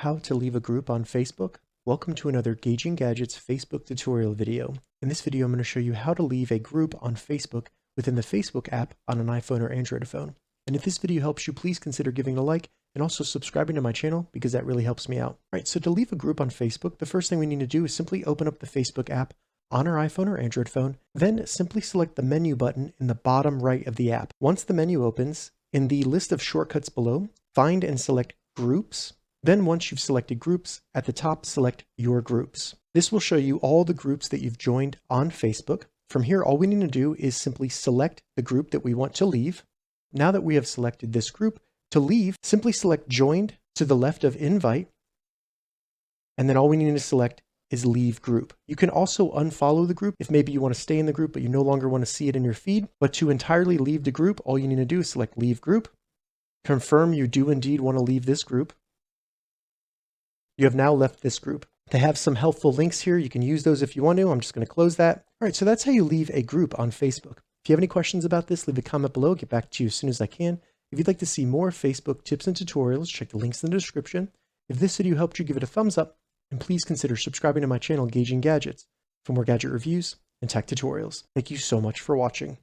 how to leave a group on Facebook? Welcome to another Gauging Gadgets Facebook tutorial video. In this video, I'm going to show you how to leave a group on Facebook within the Facebook app on an iPhone or Android phone. And if this video helps you, please consider giving it a like and also subscribing to my channel because that really helps me out. All right, so to leave a group on Facebook, the first thing we need to do is simply open up the Facebook app on our iPhone or Android phone, then simply select the menu button in the bottom right of the app. Once the menu opens, in the list of shortcuts below, find and select Groups. Then once you've selected Groups, at the top select Your Groups. This will show you all the groups that you've joined on Facebook. From here, all we need to do is simply select the group that we want to leave. Now that we have selected this group, to leave, simply select Joined to the left of Invite, and then all we need to select is Leave Group. You can also unfollow the group if maybe you want to stay in the group but you no longer want to see it in your feed. But to entirely leave the group, all you need to do is select Leave Group. Confirm you do indeed want to leave this group. You have now left this group. They have some helpful links here. You can use those if you want to. I'm just going to close that. All right, so that's how you leave a group on Facebook. If you have any questions about this, leave a comment below. I'll get back to you as soon as I can. If you'd like to see more Facebook tips and tutorials, check the links in the description. If this video helped you, give it a thumbs up, and please consider subscribing to my channel, Gauging Gadgets, for more gadget reviews and tech tutorials. Thank you so much for watching.